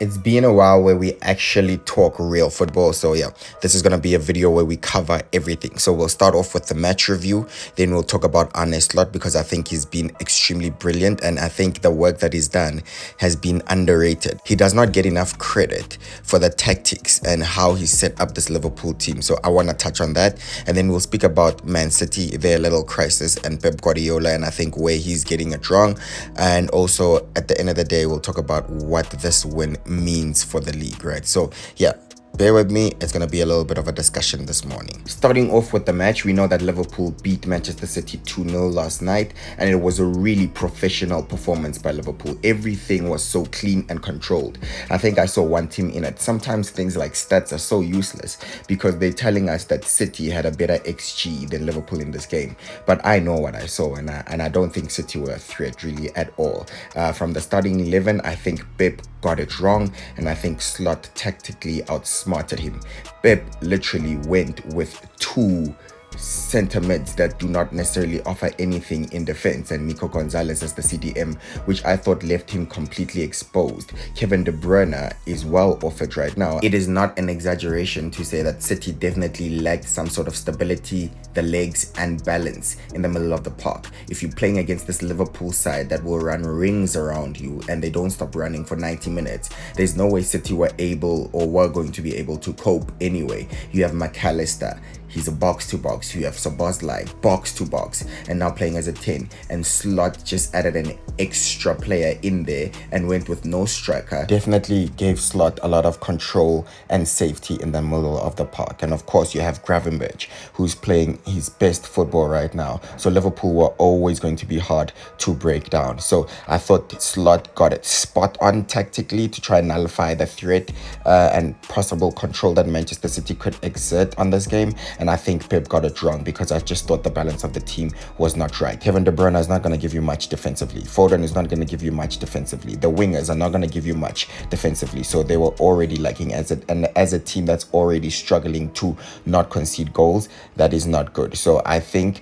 It's been a while where we actually talk real football. So yeah, this is going to be a video where we cover everything. So we'll start off with the match review. Then we'll talk about Arne Slot because I think he's been extremely brilliant. And I think the work that he's done has been underrated. He does not get enough credit for the tactics and how he set up this Liverpool team. So I want to touch on that. And then we'll speak about Man City, their little crisis, and Pep Guardiola, and I think where he's getting it wrong. And also at the end of the day, we'll talk about what this win means for the league, right? So yeah, bear with me, it's going to be a little bit of a discussion this morning. Starting off with the match, we know that Liverpool beat Manchester City 2-0 last night, and it was a really professional performance by Liverpool. Everything was so clean and controlled. I think I saw one team in it. Sometimes things like stats are so useless because they're telling us that City had a better XG than Liverpool in this game. But I know what I saw, and I don't think City were a threat really at all. From the starting 11, I think Pep got it wrong, and I think Slot tactically outsmarted him. Pep literally went with two centre mids that do not necessarily offer anything in defense, and Nico Gonzalez as the CDM, which I thought left him completely exposed. Kevin De Bruyne is well off it right now. It is not an exaggeration to say that City definitely lacked some sort of stability, the legs and balance in the middle of the park. If you're playing against this Liverpool side that will run rings around you and they don't stop running for 90 minutes, there's no way City were able or were going to be able to cope anyway. You have McAllister, he's a box-to-box. You have Szoboszlai, box-to-box, and now playing as a 10. And Slot just added an extra player in there and went with no striker. Definitely gave Slot a lot of control and safety in the middle of the park. And of course, you have Gravenberch, who's playing his best football right now. So Liverpool were always going to be hard to break down. So I thought Slot got it spot on tactically to try and nullify the threat and possible control that Manchester City could exert on this game. And I think Pep got it wrong because I just thought the balance of the team was not right. Kevin De Bruyne is not going to give you much defensively. Foden is not going to give you much defensively. The wingers are not going to give you much defensively. So they were already lacking as a team that's already struggling to not concede goals. That is not good. So I think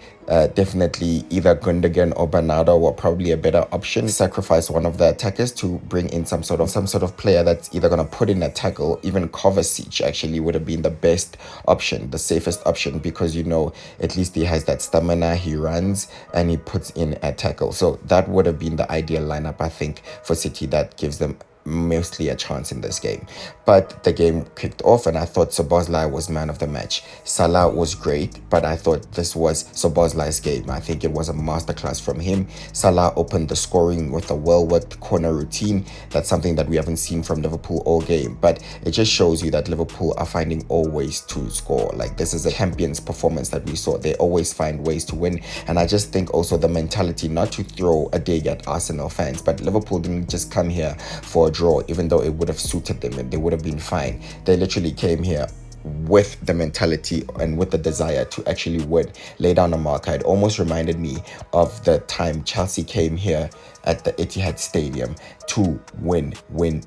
definitely either Gundogan or Bernardo were probably a better option. Sacrifice one of the attackers to bring in some sort of player that's either going to put in a tackle. Even Kovacic actually would have been the best option, the safest option, because you know at least he has that stamina, he runs and he puts in a tackle. So that would have been the ideal lineup, I think, for City that gives them mostly a chance in this game. But the game kicked off and I thought Szoboszlai was man of the match. Salah was great, but I thought this was Szoboszlai's game. I think it was a masterclass from him. Salah opened the scoring with a well-worked corner routine. That's something that we haven't seen from Liverpool all game, but it just shows you that Liverpool are finding all ways to score. Like, this is a champions performance that we saw. They always find ways to win, and I just think also the mentality, not to throw a dig at Arsenal fans, but Liverpool didn't just come here for draw, even though it would have suited them and they would have been fine. They literally came here with the mentality and with the desire to actually win, lay down a marker. It almost reminded me of the time Chelsea came here at the Etihad Stadium to win.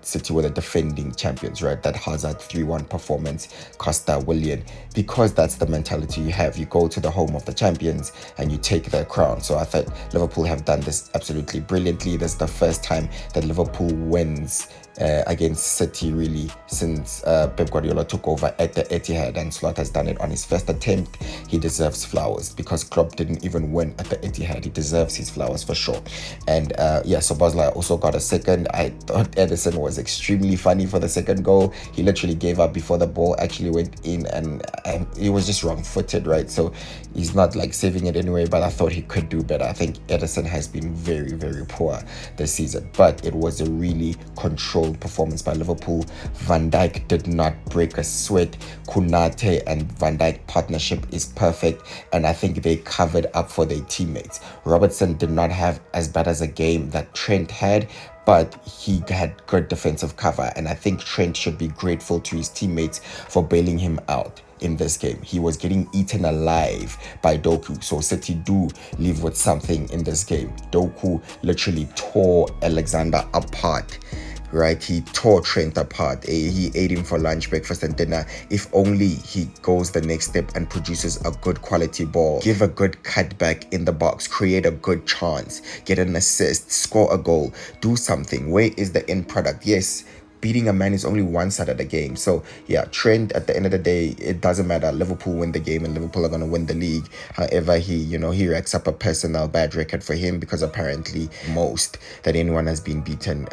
City were the defending champions, right? That Hazard 3-1 performance, Costa, Willian, because that's the mentality you have. You go to the home of the champions and you take their crown. So I thought Liverpool have done this absolutely brilliantly. This is the first time that Liverpool wins against City really since Pep Guardiola took over at the Etihad, and Slot has done it on his first attempt. He deserves flowers because Klopp didn't even win at the Etihad. He deserves his flowers for sure. And yeah, Szoboszlai also got a second. I thought Ederson was extremely funny for the second goal. He literally gave up before the ball actually went in, and he was just wrong-footed, right? So he's not like saving it anyway, but I thought he could do better. I think Ederson has been very, very poor this season, but it was a really controlled performance by Liverpool. Van Dijk did not break a sweat. Konate and Van Dijk partnership is perfect, and I think they covered up for their teammates. Robertson did not have as bad as a game that Trent had, but he had good defensive cover, and I think Trent should be grateful to his teammates for bailing him out in this game. He was getting eaten alive by Doku, so City do leave with something in this game. Doku literally tore Alexander apart. Right, he tore Trent apart. He ate him for lunch, breakfast and dinner. If only he goes the next step and produces a good quality ball, give a good cutback in the box, create a good chance, get an assist, score a goal, do something. Where is the end product? Yes, beating a man is only one side of the game. So yeah, Trent, at the end of the day, it doesn't matter. Liverpool win the game and Liverpool are going to win the league. However, he racks up a personal bad record for him, because apparently most that anyone has been beaten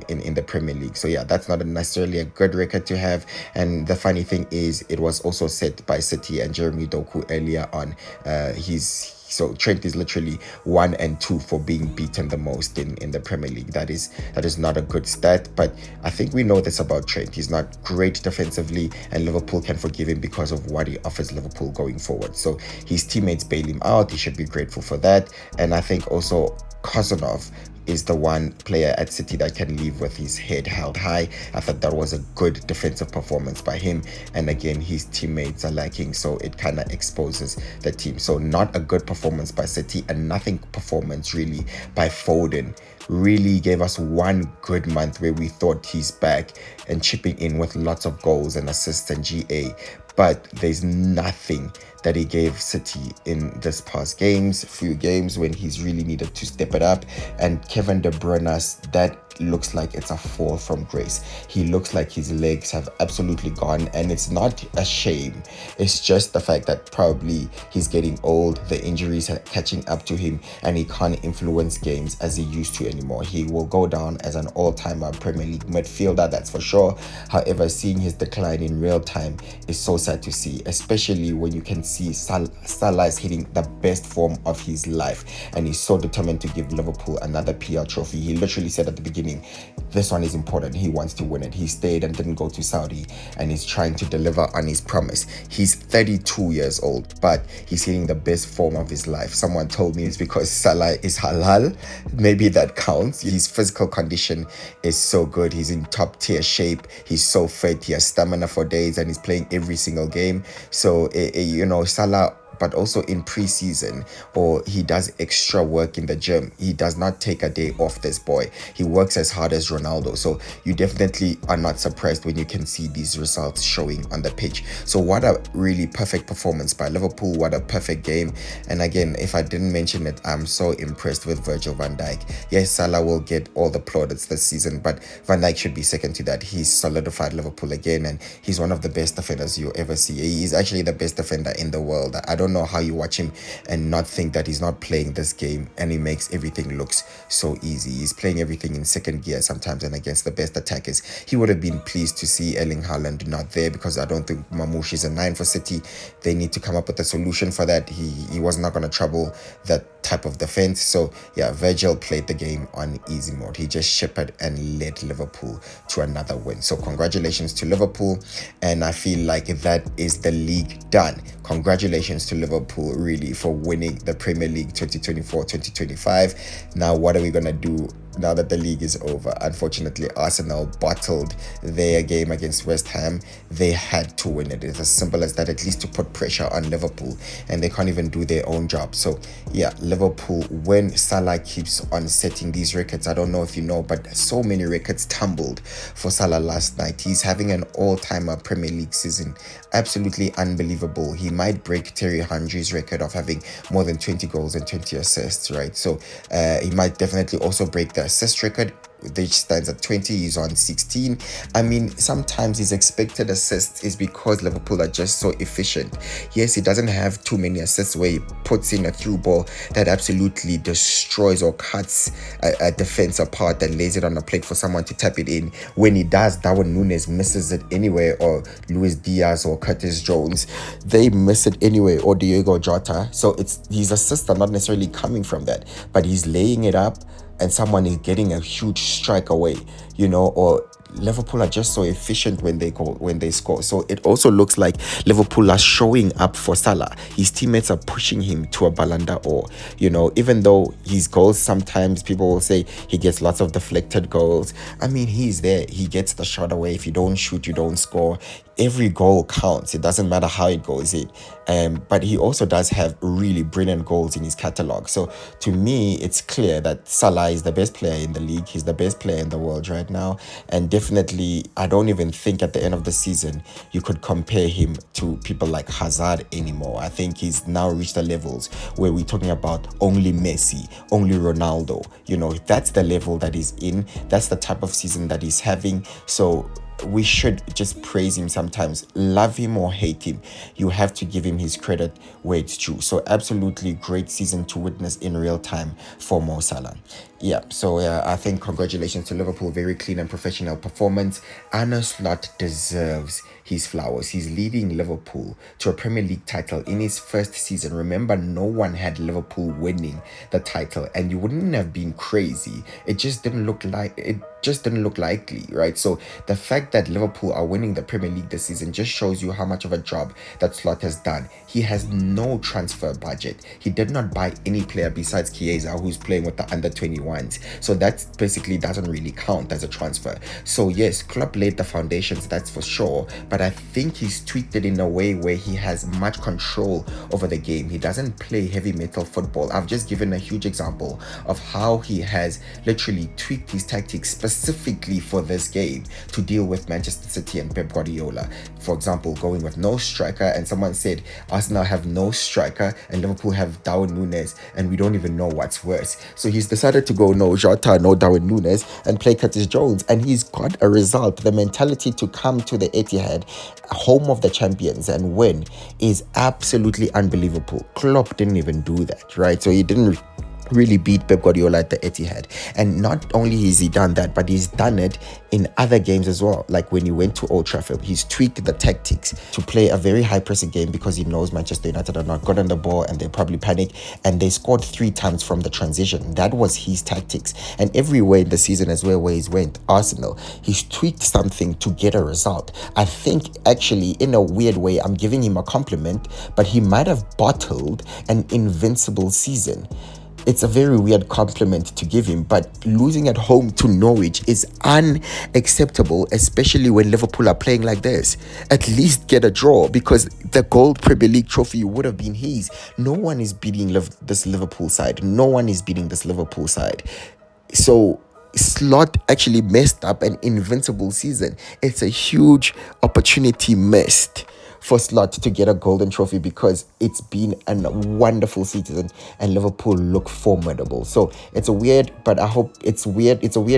in the Premier League. So yeah, that's not necessarily a good record to have. And the funny thing is, it was also set by City and Jeremy Doku earlier on. So Trent is literally 1 and 2 for being beaten the most in the Premier League. That is not a good stat, but I think we know this about Trent. He's not great defensively, and Liverpool can forgive him because of what he offers Liverpool going forward. So his teammates bail him out. He should be grateful for that. And I think also Kozanov is the one player at City that can leave with his head held high. I thought that was a good defensive performance by him. And again, his teammates are lacking, so it kind of exposes the team. So not a good performance by City, and nothing performance really by Foden. Really gave us one good month where we thought he's back and chipping in with lots of goals and assists and GA. But there's nothing that he gave City in this past few games when he's really needed to step it up. And Kevin De Bruyne, that looks like it's a fall from grace. He looks like his legs have absolutely gone, and it's not a shame. It's just the fact that probably he's getting old, the injuries are catching up to him, and he can't influence games as he used to anymore. He will go down as an all-timer Premier League midfielder, that's for sure. However, seeing his decline in real time is so sad to see, especially when you can see Salah is hitting the best form of his life, and he's so determined to give Liverpool another PL trophy. He literally said at the beginning, this one is important. He wants to win it. He stayed and didn't go to Saudi, and he's trying to deliver on his promise. He's 32 years old, but he's hitting the best form of his life. Someone told me it's because Salah is halal. Maybe that counts. His physical condition is so good. He's in top tier shape. He's so fit. He has stamina for days, and he's playing every single game. So, Salah, but also in preseason, or he does extra work in the gym. He does not take a day off, this boy. He works as hard as Ronaldo. So you definitely are not surprised when you can see these results showing on the pitch. So what a really perfect performance by Liverpool. What a perfect game. And again, if I didn't mention it, I'm so impressed with Virgil van Dijk. Yes, Salah will get all the plaudits this season, but Van Dijk should be second to that. He's solidified Liverpool again, and he's one of the best defenders you'll ever see. He's actually the best defender in the world. I don't know how you watch him and not think that he's not playing this game, and he makes everything looks so easy. He's playing everything in second gear sometimes, and against the best attackers. He would have been pleased to see Erling Haaland not there, because I don't think Mamouche is a 9 for City. They need to come up with a solution for that. He was not going to trouble that type of defense. So yeah, Virgil played the game on easy mode. He just shepherded and led Liverpool to another win. So congratulations to Liverpool, and I feel like that is the league done. Congratulations to Liverpool, really, for winning the Premier League 2024-2025. Now, what are we going to do now that the league is over? Unfortunately, Arsenal bottled their game against West Ham. They had to win it. It's as simple as that, at least to put pressure on Liverpool, and they can't even do their own job. So yeah, Liverpool, when Salah keeps on setting these records, I don't know if you know, but so many records tumbled for Salah last night. He's having an all-timer Premier League season. Absolutely unbelievable. He might break Terry Henry's record of having more than 20 goals and 20 assists, right? So he might definitely also break the assist record, which stands at 20. He's on 16. I mean, sometimes his expected assists is because Liverpool are just so efficient. Yes, he doesn't have too many assists where he puts in a through ball that absolutely destroys or cuts a defense apart and lays it on the plate for someone to tap it in. When he does, Darwin Núñez misses it anyway, or Luis Diaz or Curtis Jones, they miss it anyway, or Diego Jota. So his assists are not necessarily coming from that, but he's laying it up, and someone is getting a huge strike away, or Liverpool are just so efficient when they score. So it also looks like Liverpool are showing up for Salah. His teammates are pushing him to a Ballon d'Or. Even though his goals, sometimes people will say he gets lots of deflected goals. I mean, he's there. He gets the shot away. If you don't shoot, you don't score. Every goal counts. It doesn't matter how it goes in. But he also does have really brilliant goals in his catalogue. So to me, it's clear that Salah is the best player in the league. He's the best player in the world right now. And definitely, I don't even think at the end of the season you could compare him to people like Hazard anymore. I think he's now reached the levels where we're talking about only Messi, only Ronaldo. That's the level that he's in. That's the type of season that he's having. So we should just praise him sometimes. Love him or hate him, you have to give him his credit where it's due. So absolutely great season to witness in real time for Mo Salah. Yeah, so I think congratulations to Liverpool. Very clean and professional performance. Arne Slot deserves his flowers. He's leading Liverpool to a Premier League title in his first season. Remember, no one had Liverpool winning the title, and you wouldn't have been crazy. It just didn't look likely, right? So the fact that Liverpool are winning the Premier League this season just shows you how much of a job that Slot has done. He has no transfer budget. He did not buy any player besides Chiesa, who's playing with the under 21s. So that basically doesn't really count as a transfer. So yes, Klopp laid the foundations, that's for sure, but I think he's tweaked it in a way where he has much control over the game. He doesn't play heavy metal football. I've just given a huge example of how he has literally tweaked his tactics specifically for this game to deal with Manchester City and Pep Guardiola. For example, going with no striker, and someone said Arsenal have no striker and Liverpool have Darwin Núñez, and we don't even know what's worse. So he's decided to go no Jota, no Darwin Núñez, and play Curtis Jones, and he's got a result. The mentality to come to the Etihad, home of the champions, and win is absolutely unbelievable. Klopp didn't even do that, right? So he didn't really beat Pep Guardiola at the Etihad. And not only has he done that, but he's done it in other games as well. Like when he went to Old Trafford, he's tweaked the tactics to play a very high pressing game because he knows Manchester United are not good on the ball and they probably panic, and they scored 3 times from the transition. That was his tactics. And everywhere in the season as well where he's went, Arsenal, he's tweaked something to get a result. I think actually in a weird way, I'm giving him a compliment, but he might have bottled an invincible season. It's a very weird compliment to give him, but losing at home to Norwich is unacceptable, especially when Liverpool are playing like this. At least get a draw, because the gold Premier League trophy would have been his. No one is beating this Liverpool side. No one is beating this Liverpool side. So Slot actually messed up an invincible season. It's a huge opportunity missed for Slot to get a golden trophy, because it's been a wonderful season and Liverpool look formidable. So it's a weird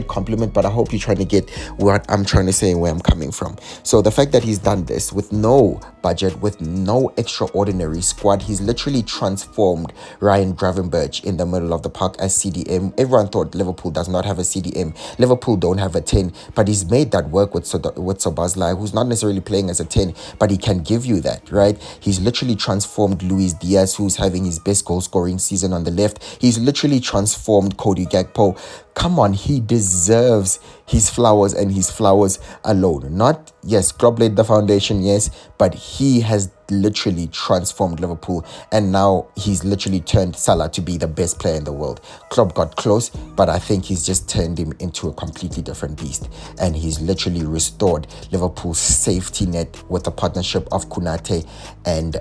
compliment, but I hope you're trying to get what I'm trying to say and where I'm coming from. So the fact that he's done this with no budget, with no extraordinary squad, he's literally transformed Ryan Gravenberch in the middle of the park as CDM. Everyone thought Liverpool does not have a CDM. Liverpool don't have a 10, but he's made that work with Szoboszlai, who's not necessarily playing as a 10, but he can give you that, right? He's literally transformed Luis Diaz, who's having his best goal scoring season on the left. He's literally transformed Cody Gakpo. Come on, he deserves his flowers, and his flowers alone. Not, yes, Klopp laid the foundation, yes, but he has literally transformed Liverpool, and now he's literally turned Salah to be the best player in the world. Klopp got close, but I think he's just turned him into a completely different beast, and he's literally restored Liverpool's safety net with the partnership of Konate and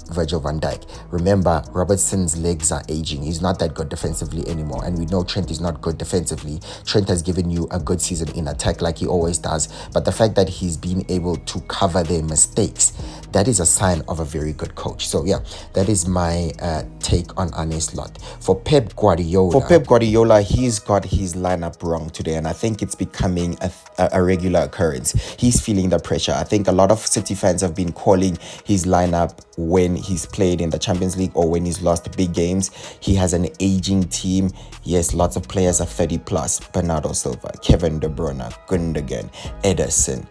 Virgil van Dijk. Remember, Robertson's legs are aging. He's not that good defensively anymore, and we know Trent is not good defensively. Trent has given you a good season in attack like he always does, but the fact that he's been able to cover their mistakes, that is a sign of a very good coach. So yeah, that is my take on Arne Slot. For Pep Guardiola, he's got his lineup wrong today, and I think it's becoming a regular occurrence. He's feeling the pressure. I think a lot of City fans have been calling his lineup when he's played in the Champions League or when he's lost big games. He has an aging team. Yes, lots of players are 30 plus. Bernardo Silva, Kevin De Bruyne, Gundogan, Ederson,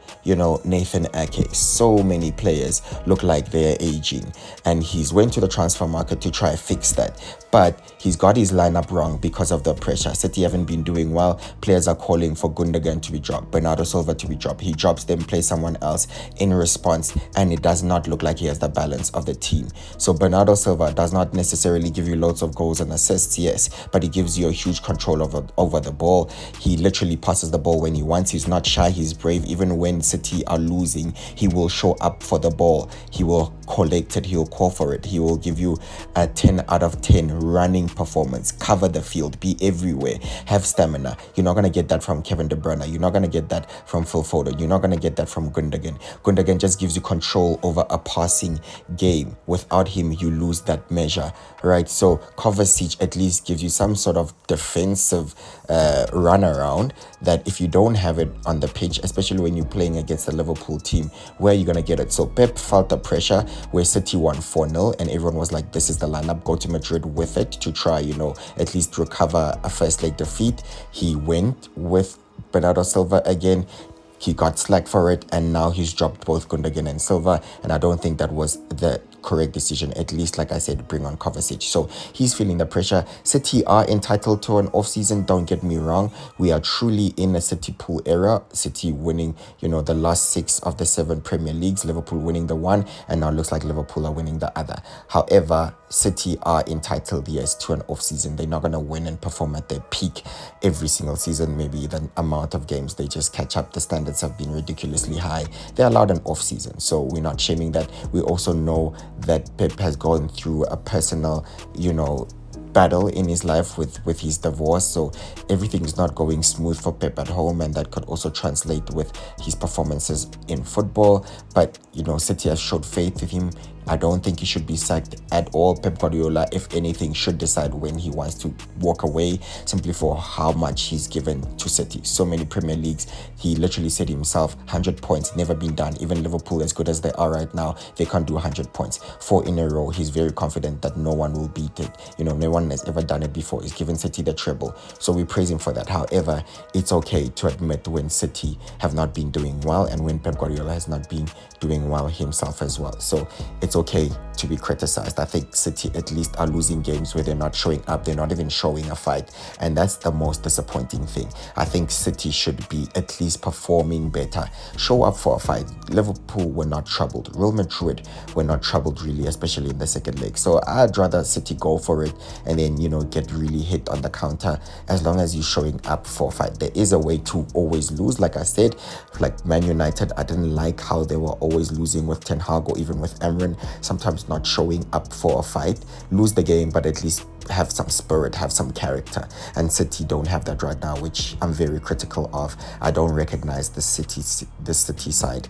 Nathan Ake. So many players look like they're aging, and he's went to the transfer market to try fix that, but he's got his lineup wrong because of the pressure. City haven't been doing well. Players are calling for Gundogan to be dropped, Bernardo Silva to be dropped. He drops them, plays someone else in response, and it does not look like he has the balance of the team team. So Bernardo Silva does not necessarily give you loads of goals and assists, yes, but he gives you a huge control over the ball. He literally passes the ball when he wants. He's not shy, he's brave. Even when City are losing, he will show up for the ball. He will collect it, he'll call for it. He will give you a 10 out of 10 running performance, cover the field, be everywhere, have stamina. You're not going to get that from Kevin De Bruyne. You're not going to get that from Phil Foden. You're not going to get that from Gundogan. Gundogan just gives you control over a passing game. Without him, you lose that measure, right? So Kovacic at least gives you some sort of defensive run around that if you don't have it on the pitch, especially when you're playing against the Liverpool team, where are you going to get it? So Pep felt the pressure where City won 4-0 and everyone was like, this is the lineup, go to Madrid with it to try, at least recover a first leg defeat. He went with Bernardo Silva again. He got slack for it, and now he's dropped both Gundogan and Silva, and I don't think that was the correct decision. At least, like I said, bring on Kovacic. So he's feeling the pressure. City are entitled to an off-season, don't get me wrong. We are truly in a City pool era. City winning, the last 6 of the 7 Premier Leagues, Liverpool winning the one, and now it looks like Liverpool are winning the other. However, City are entitled, yes, to an off-season. They're not going to win and perform at their peak every single season. Maybe the amount of games they just catch up. The standards have been ridiculously high. They're allowed an off-season, so we're not shaming that. We also know that Pep has gone through a personal, battle in his life with his divorce, so everything is not going smooth for Pep at home, and that could also translate with his performances in football. But City has showed faith with him. I don't think he should be sacked at all. Pep Guardiola, if anything, should decide when he wants to walk away, simply for how much he's given to City. So many Premier Leagues. He literally said himself, 100 points, never been done. Even Liverpool, as good as they are right now, they can't do 100 points. 4 in a row. He's very confident that no one will beat it. No one has ever done it before. He's given City the treble. So we praise him for that. However, it's okay to admit when City have not been doing well and when Pep Guardiola has not been doing well himself as well. So it's okay to be criticized. I think City at least are losing games where they're not showing up, they're not even showing a fight, and that's the most disappointing thing. I think City should be at least performing better, show up for a fight. Liverpool were not troubled, Real Madrid were not troubled really, especially in the second leg. So I'd rather City go for it and then get really hit on the counter, as long as you're showing up for a fight. There is a way to always lose, like I said, like Man United. I didn't like how they were always losing with Ten Hag or even with Emran, sometimes not showing up for a fight. Lose the game, but at least have some spirit, have some character. And City don't have that right now, which I'm very critical of. I don't recognize the City side.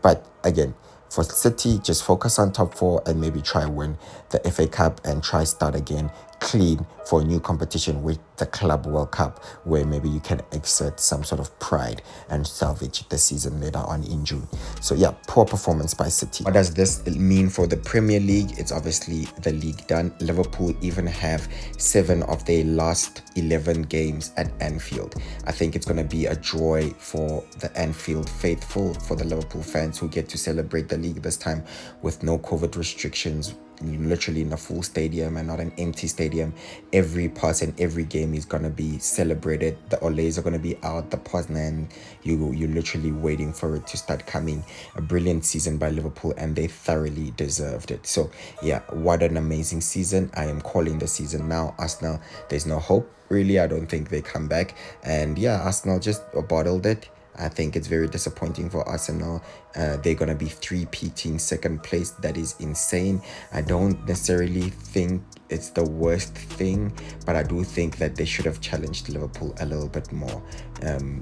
But again, for City, just focus on top 4 and maybe try win the FA Cup and try start again clean for a new competition with the Club World Cup, where maybe you can exert some sort of pride and salvage the season later on in June. So yeah, poor performance by City. What does this mean for the Premier League? It's obviously the league done. Liverpool even have 7 of their last 11 games at Anfield. I think it's going to be a joy for the Anfield faithful, for the Liverpool fans who get to celebrate the league this time with no COVID restrictions, literally in a full stadium and not an empty stadium. Every pass and every game is going to be celebrated. The Olays are going to be out, the Poznan, you're literally waiting for it to start coming. A brilliant season by Liverpool, and they thoroughly deserved it. So yeah, what an amazing season. I am calling the season now. Arsenal, there's no hope really. I don't think they come back, and yeah, Arsenal just bottled it. I think it's very disappointing for Arsenal. They're going to be 3-peating second place. That is insane. I don't necessarily think it's the worst thing, but I do think that they should have challenged Liverpool a little bit more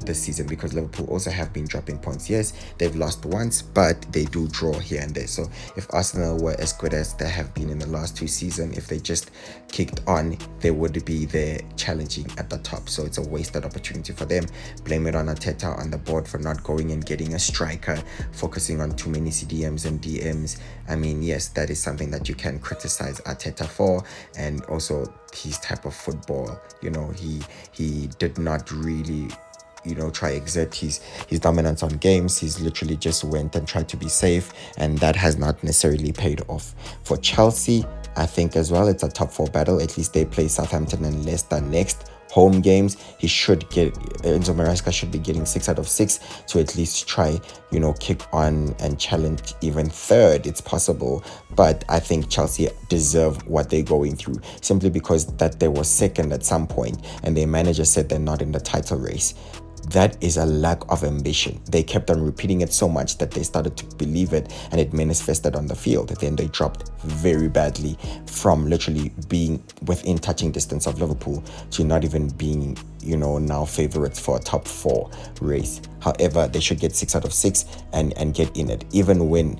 this season, because Liverpool also have been dropping points. Yes, they've lost once, but they do draw here and there. So if Arsenal were as good as they have been in the last 2 seasons, if they just kicked on, they would be there challenging at the top. So it's a wasted opportunity for them. Blame it on Arteta on the board for not going and getting a striker, focusing on too many CDMs and DMs. I mean, yes, that is something that you can criticize Arteta for, and also his type of football. He did not really try exert his dominance on games. He's literally just went and tried to be safe, and that has not necessarily paid off. For Chelsea, I think as well, it's a top 4 battle. At least they play Southampton and Leicester next. home games, he should get, Enzo Maresca should be getting 6 out of 6 to at least try, kick on and challenge even third. It's possible, but I think Chelsea deserve what they're going through, simply because that they were second at some point and their manager said they're not in the title race. That is a lack of ambition. They kept on repeating it so much that they started to believe it, and it manifested on the field. Then they dropped very badly from literally being within touching distance of Liverpool to not even being, now favorites for a top 4 race. However, they should get 6 out of 6 and get in it. Even when,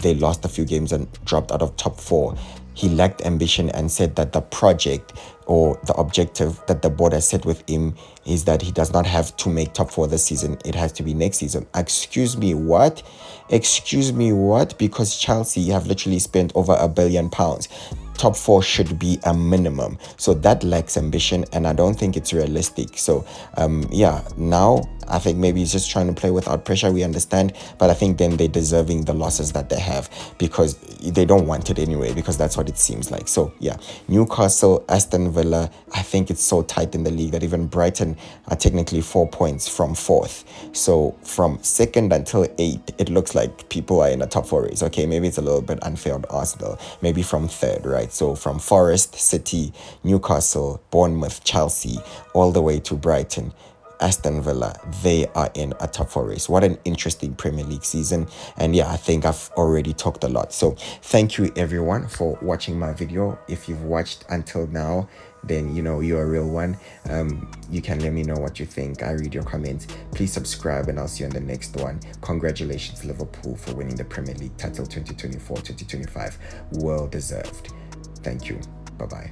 they lost a few games and dropped out of top 4, he lacked ambition and said that the project or the objective that the board has set with him is that he does not have to make top 4 this season. It has to be next season. Excuse me, what? Because Chelsea have literally spent over £1 billion. Top 4 should be a minimum. So that lacks ambition, and I don't think it's realistic. So now I think maybe he's just trying to play without pressure. We understand, but I think then they're deserving the losses that they have because they don't want it anyway, because that's what it seems like. So Newcastle, Aston Villa, I think it's so tight in the league that even Brighton are technically 4 points from 4th. So from 2nd until 8th, it looks like people are in a top 4 race. Okay, maybe it's a little bit unfair on Arsenal, maybe from 3rd, right? So from Forest, City, Newcastle, Bournemouth, Chelsea, all the way to Brighton, Aston Villa, they are in a top 4 race. What an interesting Premier League season. And I think I've already talked a lot. So thank you everyone for watching my video. If you've watched until now, then you're a real one. You can let me know what you think. I read your comments. Please subscribe and I'll see you on the next one. Congratulations Liverpool for winning the Premier League title 2024-2025. Well deserved. Thank you. Bye-bye.